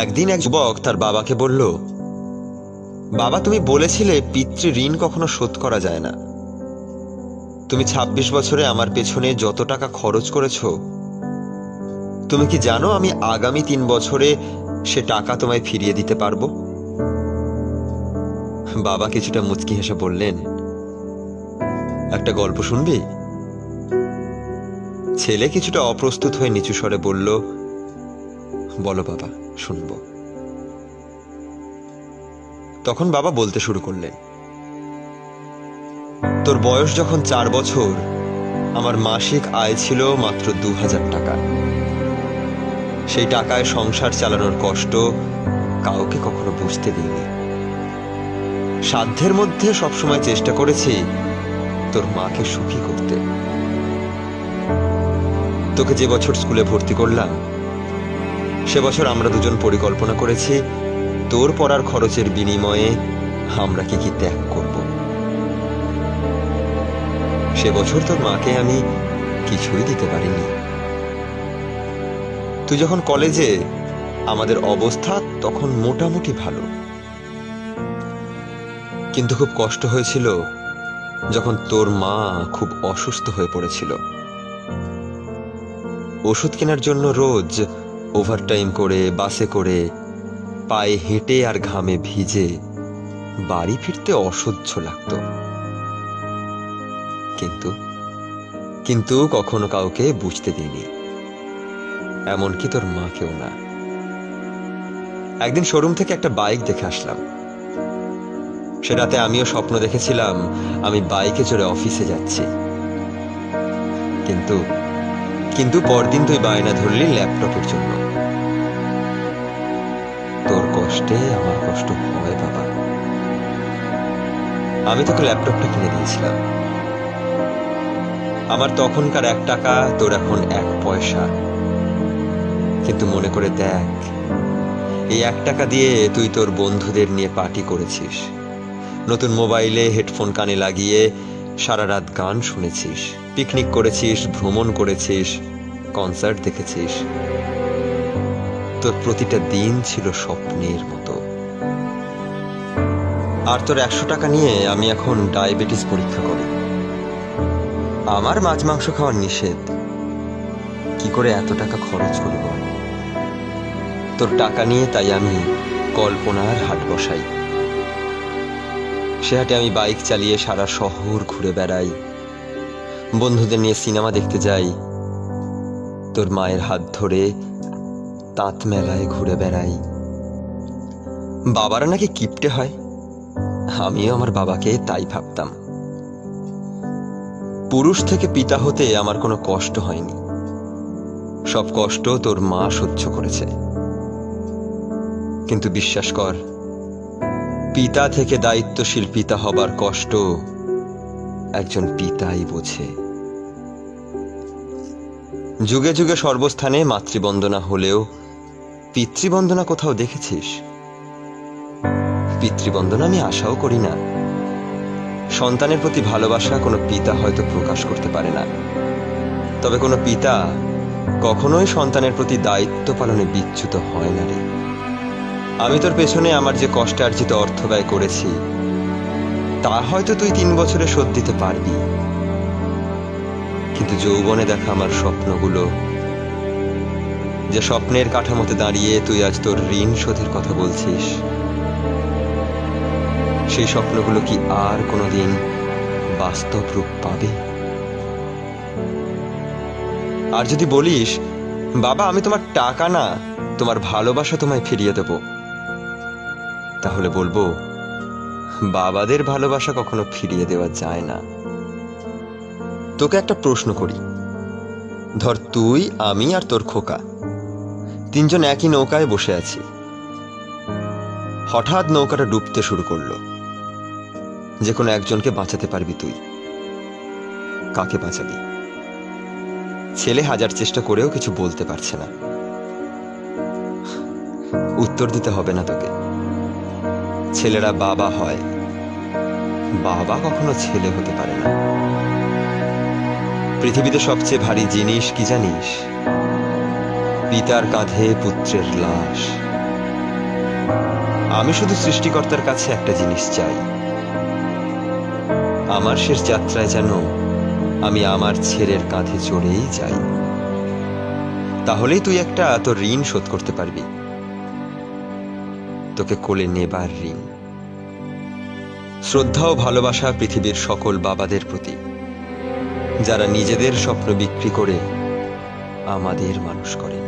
একদিন এক যুবক তার বাবাকে বলল, বাবা, তুমি বলেছিলে পিতৃ ঋণ কখনো শোধ করা যায় না। তুমি ২৬ বছরে আমার পেছনে যত টাকা খরচ করেছ, তুমি কি জানো আমি আগামী ৩ বছরে সে টাকা তোমায় ফিরিয়ে দিতে পারবো? বাবা কিছুটা মুচকি হেসে বললেন, একটা গল্প শুনবি? ছেলে কিছুটা অপ্রস্তুত হয়ে নিচু স্বরে বলল, বলো বাবা, শুনবো। তখন বাবা বলতে শুরু করলেন, তোর বয়স যখন ৪ বছর, আমার মাসিক আয় ছিল মাত্র ২,০০০ টাকা। সেই টাকায় সংসার চালানোর কষ্ট কাউকে কখনো বুঝতে দিইনি। সাধ্যের মধ্যে সবসময় চেষ্টা করেছি তোর মাকে সুখী করতে। তোকে যে বছর স্কুলে ভর্তি করলাম, সে বছর আমরা দুজন পরিকল্পনা করেছি তোর পড়ার খরচের বিনিময়ে আমরা কি ত্যাগ করব। সে বছর তোর মাকে আমি কিছুই দিতে পারিনি। তুই যখন কলেজে, আমাদের অবস্থা তখন মোটামুটি ভালো, কিন্তু খুব কষ্ট হয়েছিল যখন তোর মা খুব অসুস্থ হয়ে পড়েছিল। ওষুধ কেনার জন্য রোজ ওভারটাইম করে, বাসে করে, পায়ে হেঁটে আর ঘামে ভিজে বাড়ি ফিরতে অসহ্য লাগতো। কিন্তু কখনো কাউকে বুঝতে দিইনি, এমনকি তোর মাকেও না। একদিন শোরুম থেকে একটা বাইক দেখে আসলাম। সে রাতে আমিও স্বপ্ন দেখেছিলাম আমি বাইকে চড়ে অফিসে যাচ্ছি। কিন্তু পরদিন তুই বায়না ধরলি ল্যাপটপের জন্য। তোর কষ্টে আমার কষ্ট হয় বাবা। আমি তোকে ল্যাপটপটা কিনে দিয়েছিলাম। আমার তখনকার ১ টাকা, তোর এখন ১ পয়সা। কিন্তু মনে করে দেখ, এই ১ টাকা দিয়ে তুই তোর বন্ধুদের নিয়ে পার্টি করেছিস, নতুন মোবাইলে হেডফোন কানে লাগিয়ে সারা রাত গান শুনেছিস, পিকনিক করেছিস, ভ্রমণ করেছিস, কনসার্ট দেখেছিস। তোর প্রতিটা দিন ছিল স্বপ্নের মতো। আর তোর ১০০ টাকা নিয়ে আমি এখন ডায়াবেটিস পরীক্ষা করি। আমার মাছ মাংস খাওয়া নিষেধ। কি করে এত টাকা খরচ করি বল? তোর টাকা নিয়ে তাই আমি কল্পনার হাট বসাই। সে হাটে আমি বাইক চালিয়ে সারা শহর ঘুরে বেড়াই, বন্ধুদের নিয়ে সিনেমা দেখতে যাই, তোর মায়ের হাত ধরে তাঁত মেলায় ঘুরে বেড়াই। বাবারা নাকি কিপটে হয়, আমিও আমার বাবাকে তাই ভাবতাম। পুরুষ থেকে পিতা হতে আমার কোনো কষ্ট হয়নি, সব কষ্ট তোর মা সহ্য করেছে। কিন্তু বিশ্বাস কর, পিতা থেকে দায়িত্বশীল পিতা হবার কষ্ট একজন পিতাই বোঝে। যুগে যুগে সর্বস্থানে মাতৃবন্দনা হলেও পিতৃবন্দনা কোথাও দেখেছিস? পিতৃবন্দনা আমি আশাও করি না। সন্তানের প্রতি ভালোবাসা কোনো পিতা হয়তো প্রকাশ করতে পারে না, তবে কোনো পিতা কখনোই সন্তানের প্রতি দায়িত্ব পালনে বিচ্যুত হয় না রে। আমি তোর পেছনে আমার যে কষ্টার্জিত অর্থ ব্যয় করেছি, তা হয়তো তুই ৩ বছরে শোধ দিতে পারবি, কিন্তু যৌবনে দেখা আমার স্বপ্নগুলো, যে স্বপ্নের কাঠামোতে দাঁড়িয়ে তুই আজ তোর ঋণ শোধের কথা বলছিস, সেই স্বপ্নগুলো কি আর কোনোদিন বাস্তব রূপ পাবে? আর যদি বলিস, বাবা আমি তোমার টাকা না, তোমার ভালোবাসা তোমায় ফিরিয়ে দেব, তাহলে বলবো, বাবাদের ভালোবাসা কখনো ফিরিয়ে দেওয়া যায় না। তোকে একটা প্রশ্ন করি, ধর তুই, আমি আর তোর খোকা ৩ জন একই নৌকায় বসে আছি। হঠাৎ নৌকাটা ডুবতে শুরু করলো। যে কোনো একজনকে বাঁচাতে পারবি তুই। কাকে বাঁচাবি? ছেলে হাজার চেষ্টা করেও কিছু বলতে পারছে না। উত্তর দিতে হবে না তোকে। ছেলেরা বাবা হয়, বাবা কখনো ছেলে হতে পারে না। পৃথিবীতে সবচেয়ে ভারী জিনিস কি জানিস? পিতার কাঁধে পুত্রের লাশ। আমি শুধু সৃষ্টিকর্তার কাছে একটা জিনিস চাই, আমার শেষ যাত্রায় যেন আমি আমার ছেলের কাঁধে চড়েই যাই। তাহলেই তুই একটা তোর ঋণ শোধ করতে পারবি, তোকে কোলে নেবার ঋণ। শ্রদ্ধা ও ভালোবাসা পৃথিবীর সকল বাবাদের প্রতি, যারা নিজেদের স্বপ্ন বিক্রি করে আমাদের মানুষ করেন।